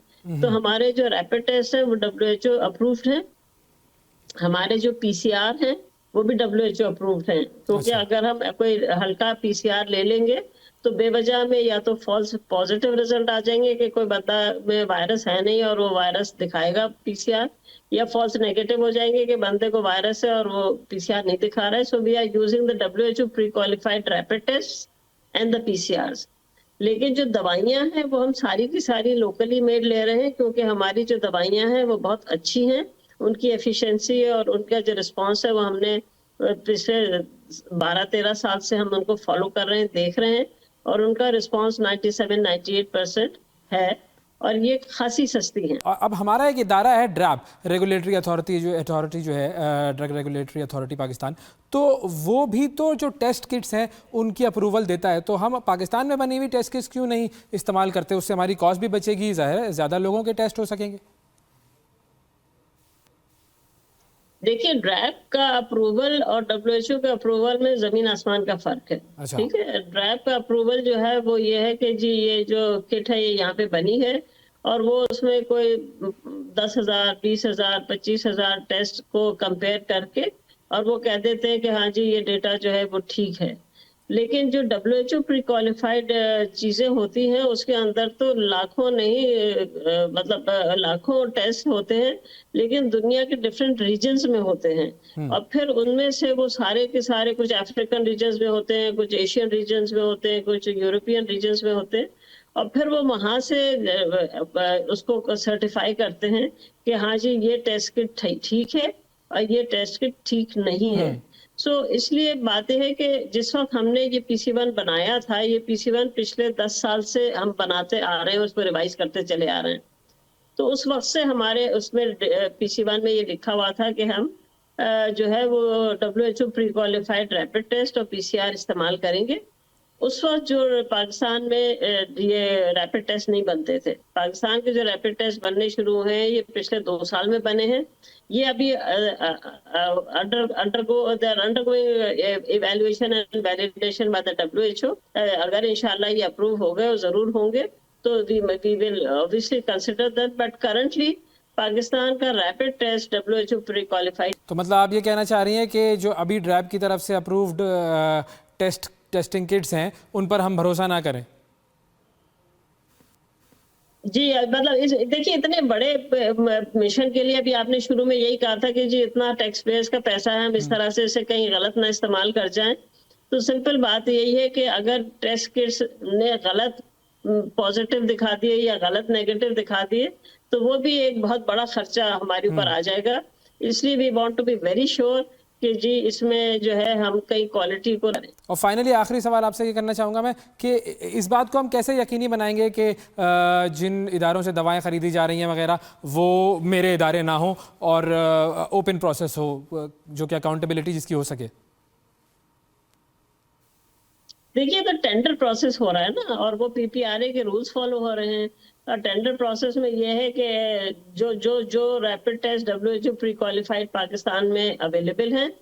Speaker 4: तो हमारे जो रैपिड टेस्ट है वो WHO अप्रूव्ड है, हमारे जो PCR हैं वो भी WHO अप्रूव्ड हैं, क्योंकि अगर हम कोई हल्का PCR ले लेंगे तो बेवजह में या तो फॉल्स पॉजिटिव रिजल्ट आ जाएंगे कि कोई बंदा में वायरस है नहीं और वो वायरस दिखाएगा PCR, या फॉल्स नेगेटिव हो जाएंगे कि बंदे को वायरस है और वो PCR नहीं दिखा रहा है। So we are using the WHO pre qualified rapid test and the PCRs। लेकिन जो दवाइयां हैं वो हम सारी की सारी लोकली मेड ले रहे हैं, क्योंकि हमारी जो दवाइयां हैं वो बहुत अच्छी हैं, उनकी एफिशिएंसी और उनका जो रिस्पांस है वो हमने पिछले 12-13 साल से हम उनको फॉलो कर रहे हैं, देख रहे हैं, और उनका रिस्पांस 97-98% है और ये खासी सस्ती है।
Speaker 1: और अब हमारा एक इदारा है ड्रैब, रेगुलेटरी अथॉरिटी जो है ड्रग रेगुलेटरी अथॉरिटी पाकिस्तान, तो वो भी तो जो टेस्ट किट्स हैं उनकी अप्रूवल देता है। तो हम पाकिस्तान में बनी हुई टेस्ट किट्स क्यों नहीं इस्तेमाल करते? उससे हमारी कॉस्ट भी बचेगी, ज़ाहिर है ज़्यादा लोगों के टेस्ट हो सकेंगे।
Speaker 4: देखिए, ड्रैब का अप्रूवल और WHO के अप्रूवल में जमीन आसमान का फर्क है।
Speaker 1: अच्छा।
Speaker 4: ठीक है, ड्रैब का अप्रूवल जो है वो ये है कि जी ये जो किट है ये यहाँ पे बनी है और वो उसमें कोई 10,000, 20,000, 25,000 टेस्ट को कंपेयर करके और वो कह देते हैं कि हाँ जी ये डेटा जो है वो ठीक है। लेकिन जो WHO प्री क्वालिफाइड चीजें होती हैं उसके अंदर तो लाखों नहीं मतलब लाखों टेस्ट होते हैं, लेकिन दुनिया के डिफरेंट रीजन्स में होते हैं और फिर उनमें से वो सारे के सारे कुछ अफ्रीकन रीजन्स में होते हैं, कुछ एशियन रीजन्स में होते हैं, कुछ यूरोपियन रीजन्स में होते हैं और फिर वो वहां से उसको सर्टिफाई करते हैं कि हाँ जी ये टेस्ट किट ठीक है और ये टेस्ट किट ठीक नहीं है। सो इसलिए बात है कि जिस वक्त हमने ये PC1 बनाया था, ये PC1 पिछले 10 साल से हम बनाते आ रहे हैं, उसको रिवाइज करते चले आ रहे हैं। तो उस वक्त से हमारे उसमें PC1 में ये लिखा हुआ था कि हम जो है वो WHO pre qualified rapid test और PCR इस्तेमाल करेंगे। उस वक्त जो पाकिस्तान में ये रैपिड टेस्ट नहीं बनते थे। पाकिस्तान के जो रैपिड टेस्ट बनने शुरू हुए हैं ये पिछले 2 साल में बने हैं। ये अभी undergoing evaluation and validation by the WHO। अगर इंशाल्लाह ये अप्रूव हो गए और जरूर होंगे तो we will obviously consider that, but currently Pakistan का rapid test WHO pre qualified.
Speaker 1: तो मतलब आप ये कहना चाह रही हैं कि जो अभी ड्रैब की तरफ से अप्रूव्ड टेस्टिंग किट्स हैं उन पर हम भरोसा ना करें?
Speaker 4: जी मतलब देखिए इतने बड़े मिशन के लिए अभी आपने शुरू में यही कहा था कि जी इतना टैक्स पेयर्स का पैसा है, हम इस तरह से इसे कहीं गलत ना इस्तेमाल कर जाएं। तो सिंपल बात यही है कि अगर टेस्ट किट्स ने गलत पॉजिटिव दिखा दिए या गलत नेगेटिव दिखा दिए तो वो भी एक बहुत बड़ा खर्चा हमारे ऊपर आ जाएगा। इसलिए we want to be very sure कि जी इसमें जो है हम कई क्वालिटी को।
Speaker 1: और फाइनली आखिरी सवाल आपसे ये करना चाहूँगा मैं कि इस बात को हम कैसे यकीनी बनाएंगे कि जिन इदारों से दवाएं खरीदी जा रही हैं वगैरह वो मेरे इदारे ना हो और ओपन प्रोसेस हो, जो कि अकाउंटेबिलिटी जिसकी हो सके।
Speaker 4: देखिए तो टेंडर प्रोसेस हो रहा है ना, और वो पीपीआरए के रूल्स फॉलो हो रहे हैं। और टेंडर प्रोसेस में ये है कि जो rapid test WHO pre qualified Pakistan में अवेलेबल हैं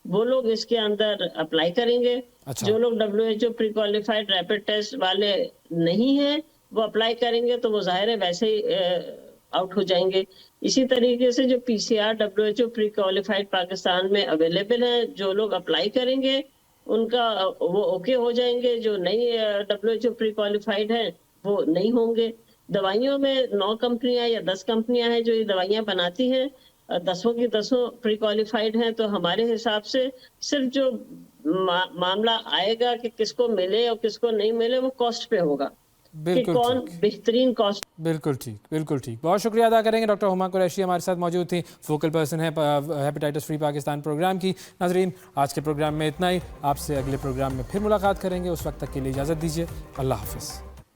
Speaker 4: वो लोग इसके अंदर अप्लाई करेंगे।
Speaker 1: अच्छा।
Speaker 4: जो लोग WHO pre qualified rapid test वाले नहीं हैं वो अप्लाई करेंगे तो वो जाहिर है वैसे ही आउट हो जाएंगे। इसी तरीके से जो PCR WHO pre qualified Pakistan में अवेलेबल है, जो लोग अप्लाई करेंगे उनका वो ओके हो जाएंगे, जो नहीं डब्ल्यूएचओ प्री क्वालिफाइड है वो नहीं होंगे। दवाइयों में 9 कंपनियां या 10 कंपनियां हैं जो ये दवाइयां बनाती हैं, 10 की 10 प्री क्वालिफाइड हैं। तो हमारे हिसाब से सिर्फ जो मामला आएगा कि किसको मिले और किसको नहीं मिले वो कॉस्ट पे होगा कि
Speaker 1: बिल्कुल
Speaker 4: कौन
Speaker 1: ठीक।
Speaker 4: बेहतरीन कॉस्ट।
Speaker 1: बिल्कुल ठीक, बिल्कुल ठीक। बहुत शुक्रिया अदा करेंगे। डॉक्टर हुमा कुरैशी हमारे साथ मौजूद थी, फोकल पर्सन है हेपेटाइटिस फ्री पाकिस्तान प्रोग्राम की। नाजरीन, आज के प्रोग्राम में इतना ही। आपसे अगले प्रोग्राम में फिर मुलाकात करेंगे, उस वक्त तक के लिए इजाज़त दीजिए। अल्लाह हाफिज़।